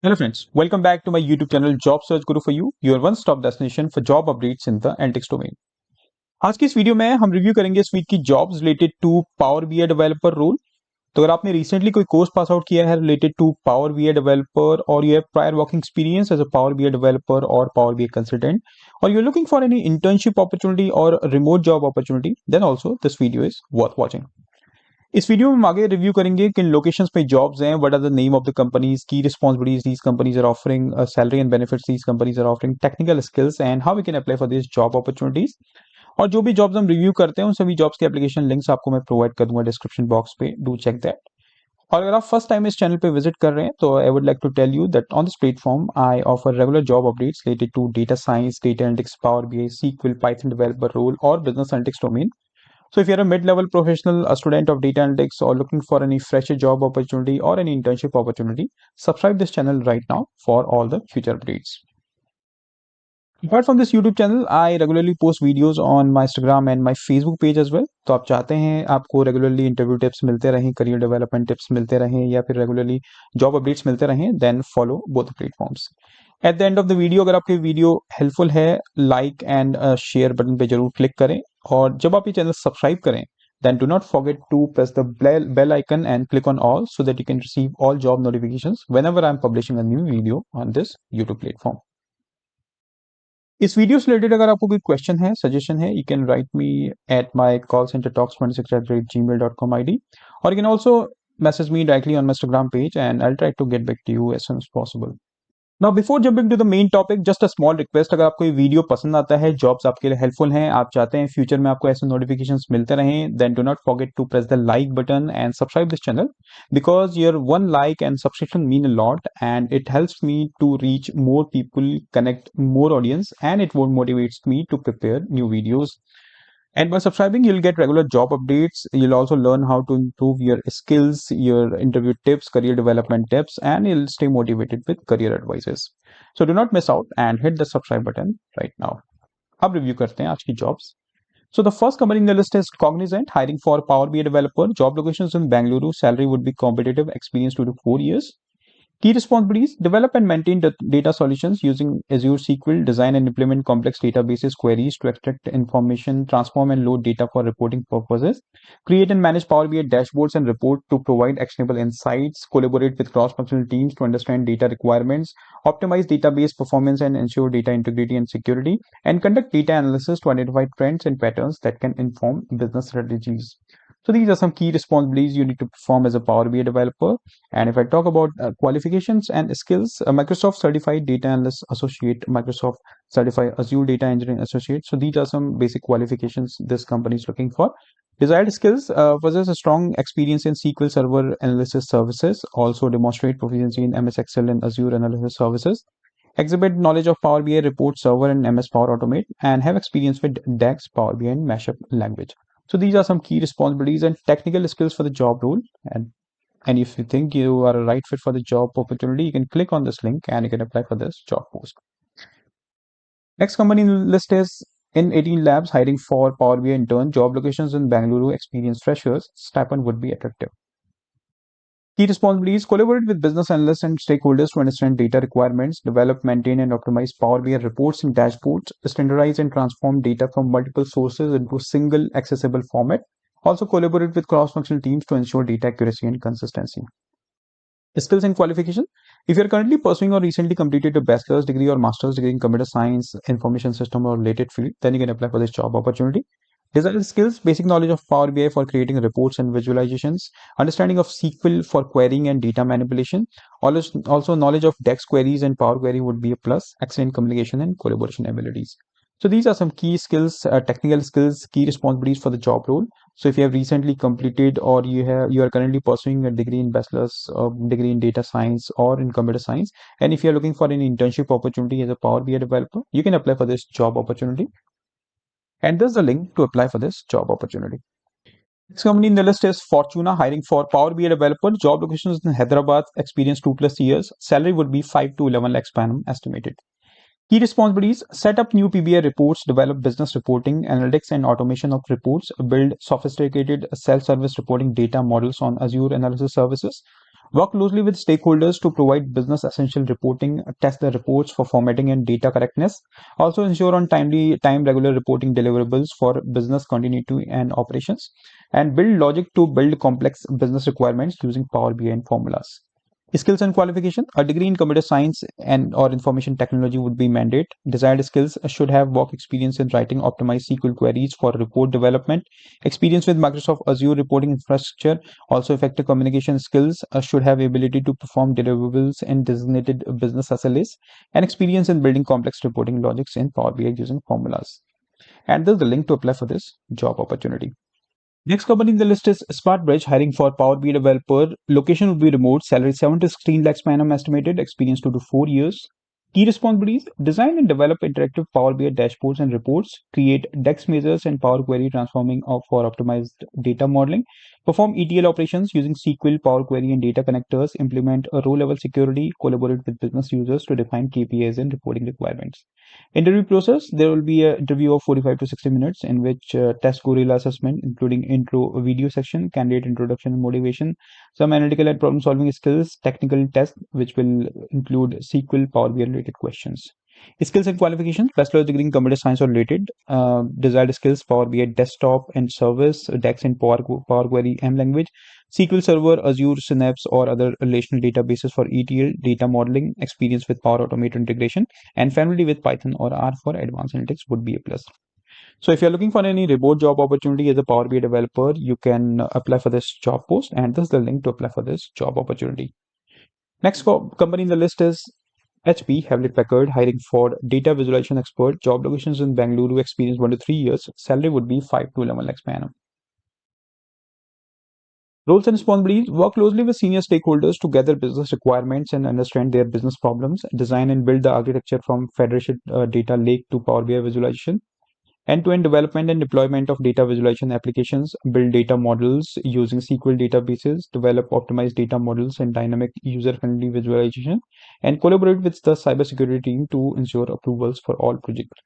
Hello friends, welcome back to my YouTube channel Job Search Guru for You, your one-stop destination for job updates in the analytics domain. आज की इस video में हम review करेंगे इस week की jobs related to power BI developer role. तो अगर आपने रिसेंटली कोई कोर्स पास आउट किया है related to power BI developer और you have prior working experience as a power BI developer और पावर बीआई कंसल्टेंट और you are looking for any internship opportunity और remote job opportunity, then also this video is worth watching. इस video में हम आगे review करेंगे किन locations पे जॉब्स हैं, what are the name of the companies, key responsibilities these companies are offering, salary and benefits these companies are offering, technical skills and how we can apply for this job opportunities. और जो भी jobs हम review करते हैं उन सभी jobs के application links आपको मैं प्रोवाइड कर दूंगा डिस्क्रिप्शन बॉक्स पे, डू चेक दैट। और अगर आप फर्स्ट टाइम इस चैनल पे विजिट कर रहे हैं तो I would like to tell you that on this platform I offer regular job updates related to data science, data analytics, power BI, SQL, Python developer role और business analytics domain. So if you're a mid-level professional, a student of data analytics, or looking for any fresh job opportunity or any internship opportunity, subscribe this channel right now for all the future updates. Apart from this YouTube channel, I regularly post videos on my Instagram and my Facebook page as well. तो आप चाहते हैं आपको regularly interview tips मिलते रहें, career development tips मिलते रहें या फिर रेगुलरली जॉब अपडेट्स मिलते रहें, then follow both platforms. At the end of the video अगर आपकी वीडियो हेल्पफुल है, लाइक एंड शेयर बटन पे जरूर क्लिक करें और जब आप ये चैनल सब्सक्राइब करें then do not forget to press the bell icon and click on all so that you can receive all job notifications whenever I'm publishing a new video on this YouTube platform. इस video से related अगर आपको कोई question है, suggestion है, you can write me at my call centre talks26@gmail.com ID, or you can also message me directly on my Instagram page and I'll try to get back to you as soon as possible. Now before jumping to the main topic, just a small request, अगर आपको ये video पसंद आता है, jobs आपके लिए helpful हैं, आप चाहते हैं फ्यूचर में आपको ऐसे नोटिफिकेशंस मिलते रहें, then do not forget to press the like button and subscribe this channel because your one like and subscription mean a lot and it helps me to reach more people, connect more audience and it vote motivates me to prepare new videos. And by subscribing, you'll get regular job updates. You'll also learn how to improve your skills, your interview tips, career development tips, and you'll stay motivated with career advices. So do not miss out and hit the subscribe button right now. अब review करते हैं आज की jobs. So the first company in the list is Cognizant, hiring for Power BI developer. Job locations in Bangalore. Salary would be competitive. Experience 2 to 4 years. Key responsibilities: develop and maintain data solutions using Azure SQL, design and implement complex databases queries to extract information, transform and load data for reporting purposes, create and manage Power BI dashboards and report to provide actionable insights, collaborate with cross-functional teams to understand data requirements, optimize database performance and ensure data integrity and security, and conduct data analysis to identify trends and patterns that can inform business strategies. So these are some key responsibilities you need to perform as a Power BI developer. And if I talk about qualifications and skills, Microsoft Certified Data Analyst Associate, Microsoft Certified Azure Data Engineering Associate. So these are some basic qualifications this company is looking for. Desired skills: possess a strong experience in SQL Server Analysis Services, also demonstrate proficiency in MS Excel and Azure Analysis Services, exhibit knowledge of Power BI Report Server and MS Power Automate, and have experience with DAX, Power BI, and Mashup language. So these are some key responsibilities and technical skills for the job role. And if you think you are a right fit for the job opportunity, you can click on this link and you can apply for this job post. Next company in the list is In18 Labs, hiring for Power BI intern. Job locations in Bangalore. Experienced freshers. Stipend would be attractive. Key responsibilities: collaborate with business analysts and stakeholders to understand data requirements, develop, maintain, and optimize Power BI reports and dashboards, standardize and transform data from multiple sources into a single accessible format. Also collaborate with cross-functional teams to ensure data accuracy and consistency. Skills and qualification: if you're currently pursuing or recently completed a bachelor's degree or master's degree in computer science, information system, or related field, then you can apply for this job opportunity. Desired skills: basic knowledge of Power BI for creating reports and visualizations, understanding of SQL for querying and data manipulation, also knowledge of DAX queries and Power Query would be a plus, excellent communication and collaboration abilities. So these are some key skills, technical skills, key responsibilities for the job role. So if you have recently completed or you are currently pursuing a degree in bachelor's degree in data science or in computer science, and if you are looking for an internship opportunity as a Power BI developer, you can apply for this job opportunity. And there's a link to apply for this job opportunity. Next company in the list is Fortuna, hiring for Power BI developer. Job locations in Hyderabad. Experience 2+ years. Salary would be 5 to 11 lakhs per annum estimated. Key responsibilities: set up new PBI reports, develop business reporting, analytics and automation of reports, build sophisticated self-service reporting data models on Azure Analysis Services, Work closely with stakeholders to provide business essential reporting, test the reports for formatting and data correctness. Also ensure on time regular reporting deliverables for business continuity and operations. And build logic to build complex business requirements using Power BI and formulas. Skills and qualification. A degree in computer science and or information technology would be mandate. Desired skills should have work experience in writing optimized SQL queries for report development, experience with Microsoft Azure reporting infrastructure. Also effective communication skills should have ability to perform deliverables in designated business SLAs, and experience in building complex reporting logics in Power BI using formulas. And there's the link to apply for this job opportunity. Next company in the list is SmartBridge, hiring for Power BI developer. Location will be remote. Salary 7 to 16 lakhs per annum estimated. Experience 2 to 4 years. Key responsibilities: design and develop interactive Power BI dashboards and reports, create DEX measures and Power Query transforming for optimized data modeling, perform ETL operations using SQL, Power Query, and data connectors, implement a row level security, collaborate with business users to define KPIs and reporting requirements. Interview process: there will be an interview of 45 to 60 minutes in which test gorilla assessment, including intro video section, candidate introduction and motivation, some analytical and problem solving skills, technical test, which will include SQL, Power BI related questions. Skills and qualifications: bachelor's degree in computer science or related. Desired skills: Power BI desktop and service, DEX and Power Query M language, SQL Server, Azure Synapse, or other relational databases for ETL, data modeling, experience with Power Automate integration, and familiarity with Python or R for advanced analytics would be a plus. So if you're looking for any remote job opportunity as a Power BI developer, you can apply for this job post, and this is the link to apply for this job opportunity. Next company in the list is HP, Hewlett Packard, hiring for data visualization expert. Job locations in Bangalore, experience 1 to 3 years. Salary would be 5 to 11 lakhs per annum. Roles and responsibilities: work closely with senior stakeholders to gather business requirements and understand their business problems, design and build the architecture from Federation Data Lake to Power BI visualization, end-to-end development and deployment of data visualization applications, build data models using SQL databases, develop optimized data models and dynamic user-friendly visualization, and collaborate with the cybersecurity team to ensure approvals for all projects.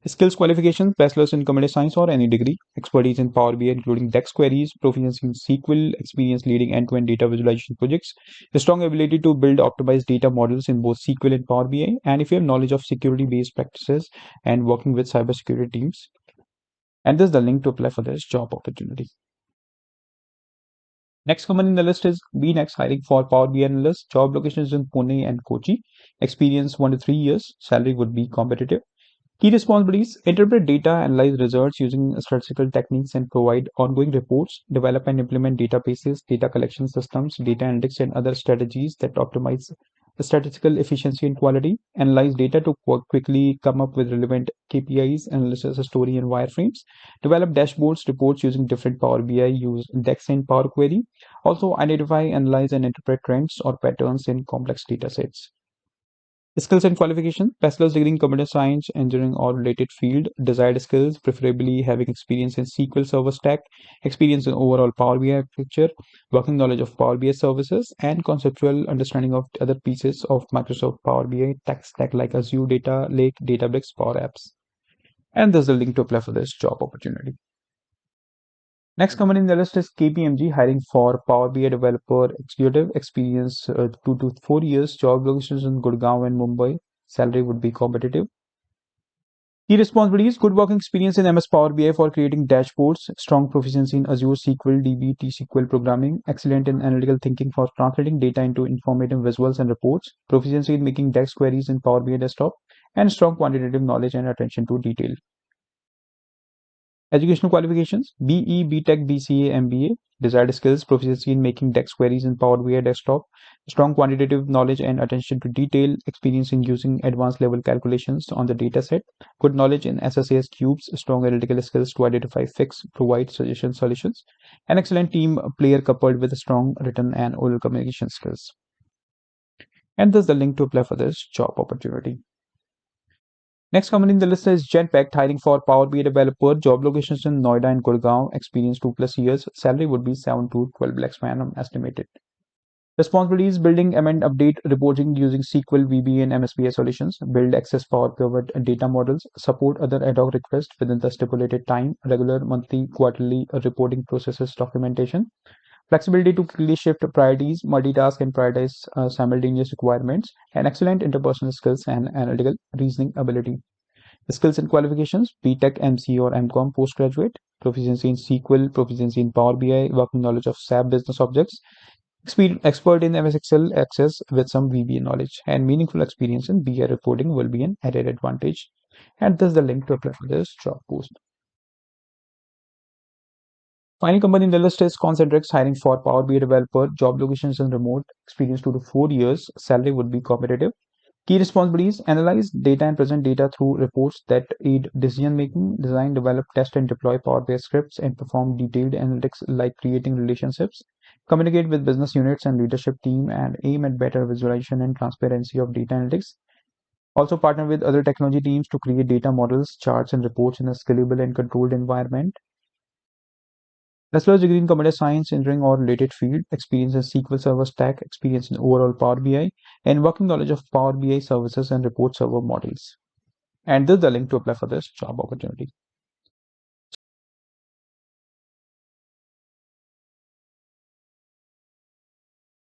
Skills qualifications: bachelor's in computer science or any degree, expertise in Power BI including DEX queries, proficiency in SQL, experience leading end-to-end data visualization projects, a strong ability to build optimized data models in both SQL and Power BI, and if you have knowledge of security-based practices and working with cybersecurity teams. And this is the link to apply for this job opportunity. Next company in the list is BNext, hiring for Power BI analyst. Job locations in Pune and Kochi. Experience 1 to 3 years. Salary would be competitive. Key responsibilities: interpret data, analyze results using statistical techniques, and provide ongoing reports, develop and implement databases, data collection systems, data analytics, and other strategies that optimize statistical efficiency and quality, analyze data to quickly come up with relevant KPIs, analysis, story, and wireframes, develop dashboards, reports using different Power BI, use DEX and Power Query, also identify, analyze, and interpret trends or patterns in complex data sets. Skills and qualification: bachelor's degree in computer science, engineering, or related field. Desired skills: preferably having experience in SQL Server stack, experience in overall Power BI picture, working knowledge of Power BI services, and conceptual understanding of other pieces of Microsoft Power BI tech stack like Azure Data Lake, Databricks, Power Apps. And there's a link to apply for this job opportunity. Next company in the list is KPMG, hiring for Power BI developer executive, experience 2 to 4 years, job locations in Gurgaon and Mumbai. Salary would be competitive. Key responsibilities: good working experience in MS Power BI for creating dashboards, strong proficiency in Azure SQL DB T-SQL programming, excellent in analytical thinking for translating data into informative visuals and reports, proficiency in making DEX queries in Power BI desktop, and strong quantitative knowledge and attention to detail. Educational qualifications: BE, BTech, BCA, MBA. Desired skills: proficiency in making DEX queries in Power BI desktop, strong quantitative knowledge and attention to detail, experience in using advanced level calculations on the dataset, good knowledge in SSAS cubes, strong analytical skills to identify, fix, provide suggestion solutions, an excellent team player coupled with strong written and oral communication skills. And there's the link to apply for this job opportunity. Next company in the list is Genpact, hiring for Power BI developer. Job locations in Noida and Gurgaon. Experience 2+ years. Salary would be 7 to 12 lakhs per annum estimated. Responsibilities: building, amend, update reporting using SQL, VB, and MSBI solutions. Build access Power covered data models. Support other ad hoc requests within the stipulated time. Regular monthly, quarterly reporting processes documentation. Flexibility to quickly shift priorities, multitask and prioritize simultaneous requirements, and excellent interpersonal skills and analytical reasoning ability. Skills and qualifications: BTech, MC, or MCOM postgraduate, proficiency in SQL, proficiency in Power BI, working knowledge of SAP business objects, expert in MS Excel access with some VBA knowledge, and meaningful experience in BI reporting will be an added advantage. And this is the link to apply for this job post. Final company in the list is Concentrix, hiring for Power BI developer. Job locations and remote. Experience 2 to 4 years. Salary would be competitive. Key responsibilities: analyze data and present data through reports that aid decision making, design, develop, test, and deploy Power BI scripts, and perform detailed analytics like creating relationships. Communicate with business units and leadership team and aim at better visualization and transparency of data analytics. Also partner with other technology teams to create data models, charts, and reports in a scalable and controlled environment. Bachelor's degree in computer science, engineering, or related field, experience in SQL Server stack, experience in overall Power BI, and working knowledge of Power BI services and report server models. And this is the link to apply for this job opportunity.